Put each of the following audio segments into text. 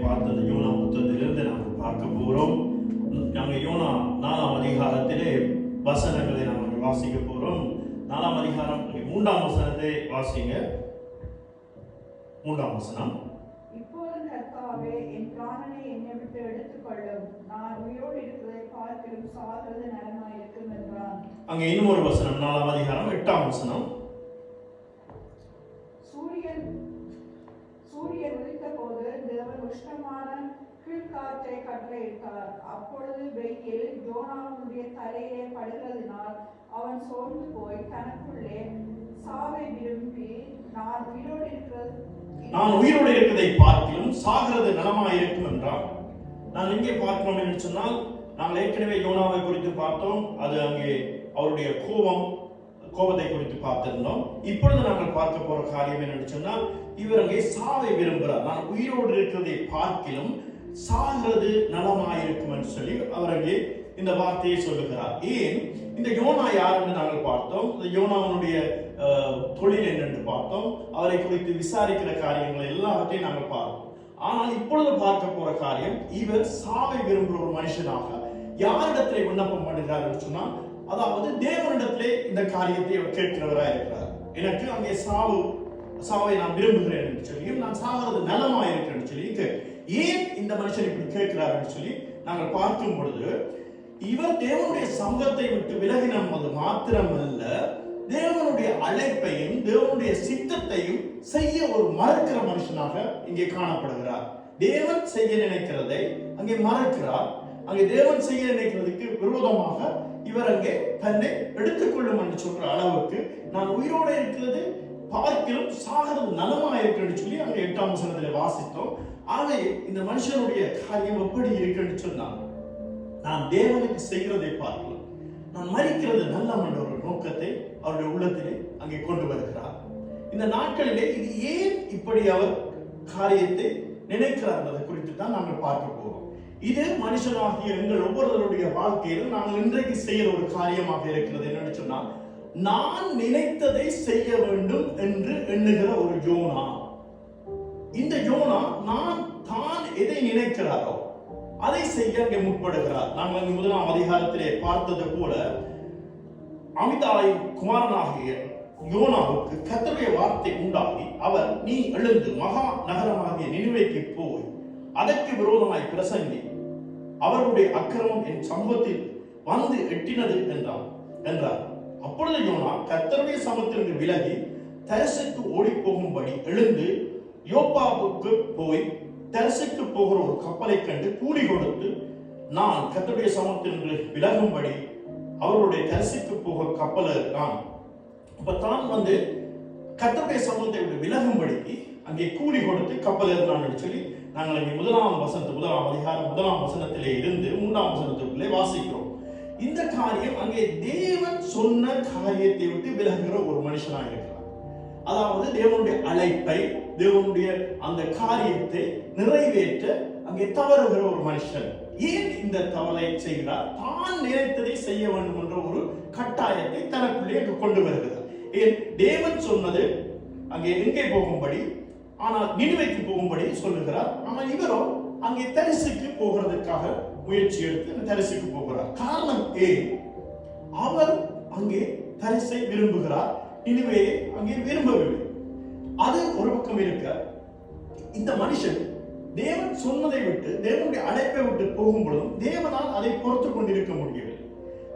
பார்த்தது யோனா புத்தகத்திலிருந்து நாங்கள் பார்க்க போகிறோம். நாங்கள் யோனா 4ஆம் அதிகாரத்திலே வசனங்களை நாங்கள் வாசிக்க போகிறோம். 4ஆம் அதிகாரம் 3ஆம் வசனத்தை வாசிங்க. 3ஆம் வசனம். இப்போது கர்த்தாவே, என் பிராணனை என்னை விட்டு எடுத்துக்கொள்ளும். நான் உயிரோடு இருக்கிறதை பார்க்கிலும் சாகிறது நலமாயிருக்கும் என்றான். அங்கே இன்னும் ஒரு வசனம், 4ஆம் அதிகாரம் 8ஆம் வசனம். சூரியன் உதித்த போது தேவன் உஷ்ணமான கீழ்காற்றை கட்டளையிட்டார். அப்பொழுது வெயில் யோனாவுடைய தலையிலே படுகிறதினால் அவன் சோர்ந்து போய் தனக்குள்ளே சாவை விரும்பி, நான் உயிரோடு இருக்கிறதை பார்க்கிலும் சாகிறது நலமாயிருக்கும் என்றார். நான் எங்கே பார்க்கிறோம் என்று சொன்னால், நாங்கள் ஏற்கனவே யோனாவை குறித்து பார்த்தோம். அது அங்கே அவருடைய கோபத்தை குறித்து பார்த்திருந்தோம். இப்பொழுது நாங்கள் பார்க்க போற காரியம் என்னன்னு சொன்னால், இவர் அங்கே சாவை விரும்புகிறார். நான் உயிரோடு இருக்கிறதை பார்க்கிலும் சாகிறது நலமாயிருக்கும் என்று சொல்லி அவர் அங்கே இந்த வார்த்தையை சொல்லுகிறார். ஏன் இந்த யோனா யார் என்று நாங்கள் பார்த்தோம். இந்த யோனாவுடைய தொழில் என்னென்று பார்த்தோம். அவரை குறித்து விசாரிக்கிற காரியங்களை எல்லாவற்றையும் நாங்கள் பார்த்தோம். ஆனால் இப்பொழுது பார்க்க போற காரியம், இவர் சாவை விரும்புகிற ஒரு மனுஷனாக யாரிடத்திலே விண்ணப்பம் பண்ணுகிறார் என்று சொன்னால், அதாவது தேவனிடத்திலே இந்த காரியத்தை அவர் கேட்கிறவராக இருக்கிறார். எனக்கு அங்கே சாவை நான் விரும்புகிறேன் என்று சொல்லியும், நான் சாகிறது நலமா இருக்கிறேன் சொல்லி, ஏன் இந்த மனுஷன் இப்படி கேட்கிறார் என்று சொல்லி நாங்கள் பார்க்கும் பொழுது, இவர் தேவனுடைய சமூகத்தை விட்டு விலகினது மாத்திரமல்ல, தேவனுடைய அழைப்பையும் தேவனுடைய சித்தத்தையும் செய்ய ஒரு மறுக்கிற மனுஷனாக இங்கே காணப்படுகிறார். தேவன் செய்ய நினைக்கிறதை அங்கே மறுக்கிறார். அங்கே தேவன் செய்ய நினைக்கிறதுக்கு விரோதமாக இவர் அங்கே தன்னை எடுத்துக்கொள்ளும் என்று சொல்ற அளவுக்கு, நான் உயிரோடு இருக்கிறது பார்க்கிலும் சாகிறது நலமா இருக்குன்னு சொல்லி அங்கே 8ஆம் வசனத்தில் வாசித்தோம். ஆகவே இந்த மனுஷனுடைய காரியம் எப்படி இருக்குன்னு சொன்னால், நான் தேவனுக்கு செய்கிறதை பார்க்கலாம், நான் மறிக்கிறது நல்லம் என்ற ஒரு நோக்கத்தை அவருடைய உள்ளத்திலே அங்கே கொண்டு வருகிறார். இந்த நாட்களிலே இது ஏன் இப்படி அவர் காரியத்தை நினைக்கிறார் என்பதை குறித்து தான் நாங்கள் பார்க்க போகிறோம். இது மனுஷனாகிய எங்கள் ஒவ்வொருவருடைய வாழ்க்கையில் நாங்கள் இன்றைக்கு செய்கிற ஒரு காரியமாக இருக்கிறது. என்னன்னு சொன்னால், நான் நினைத்ததை செய்ய வேண்டும் என்று எண்ணுகிற ஒரு யோனா. இந்த யோனா தான் எதை நினைக்கிறாரோ அதை செய்ய அங்கே முற்படுகிறார். நாங்கள் 1ஆம் அதிகாரத்திலே பார்த்தது போல, அமிதாய் குமாரனாகிய யோனாவுக்கு கர்த்தருடைய வார்த்தை உண்டாகி, அவர், நீ எழுந்து மகா நகரமாகிய நினிவேக்கு போய் அதற்கு விரோதமாய் பிரசங்கி, அவர்களுடைய அக்கிரமம் என் சமூகத்தில் வந்து எட்டினது என்றார். அப்பொழுது யோனா கர்த்தருடைய சமூகத்திலிருந்து விலகி தரிசுக்கு ஓடி போகும்படி எழுந்து யோப்பாவுக்கு போய், தரிசுக்கு போகிற ஒரு கப்பலை கண்டு கூலி கொடுத்து, நான் கர்த்தருடைய சமூகத்திலிருந்து விலகும்படி அவருடைய தரிசுக்கு போகிற கப்பல் நான் அப்ப தான் வந்து கர்த்தருடைய சமூகத்தை விட்டு விலகும்படிக்கு அங்கே கூலி கொடுத்து கப்பல் இருந்தான்னு சொல்லி நாங்கள் அங்கே 1ஆம் அதிகாரம் 1ஆம் வசனத்திலே இருந்து 3ஆம் வசனத்துக்குள்ளே வாசிக்கிறோம். இந்த காரியம் அங்கே தேவன் சொன்ன காரியத்தை விட்டு விலகுகிற ஒரு மனுஷனாக இருக்கிறார். அதாவது தேவனுடைய அழைப்பை, தேவனுடைய அந்த காரியத்தை நிறைவேற்ற அங்கே தவறுகிற ஒரு மனுஷன். ஏன் இந்த தவறை செய்கிறார்? தான் நினைத்ததை செய்ய வேண்டும் என்ற ஒரு கட்டாயத்தை தனக்குள்ளே கொண்டு வருகிறார். ஏன் தேவன் சொன்னது அங்கே எங்கே போகும்படி, ஆனால் நினிவேக்கு போகும்படி சொல்லுகிறார். ஆனால் இவரோ அங்கே தரிசுக்கு போகிறதுக்காக முயற்சி எடுத்து தரிசுக்கு போகிறார். காரணம் ஏன்? அவர் அங்கே தரிசை விரும்புகிறார், நினிவேயை அங்கே விரும்பவில்லை. அது ஒரு பக்கம் இருக்க, இந்த மனுஷன் தேவன் சொன்னதை விட்டு, தேவனுடைய அழைப்பை விட்டு போகும் பொழுதும் தேவனால் அதை பொறுத்து கொண்டிருக்க முடியவில்லை.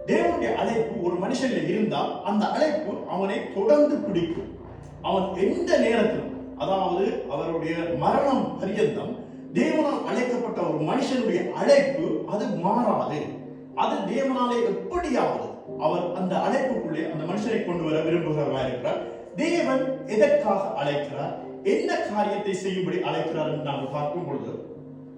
தேவனுடைய அழைப்பு ஒரு மனுஷனில் இருந்தால் அந்த அழைப்பு அவனை தொடர்ந்து பிடிக்கும். அவன் எந்த நேரத்திலும், அதாவது அவருடைய மரணம் பரியந்தம் தேவனால் அழைக்கப்பட்ட ஒரு மனுஷனுடைய அழைப்பு அது மாறாது. அது தேவனாலே எப்படியாவது அவர் அந்த அழைப்புக்குள்ளே அந்த மனுஷனை கொண்டு வர விரும்புகிறவராக இருக்கிறார். தேவன் எதற்காக அழைக்கிறார், என்ன காரியத்தை செய்யும்படி அழைக்கிறார் என்று நாம் பார்க்கும் பொழுது,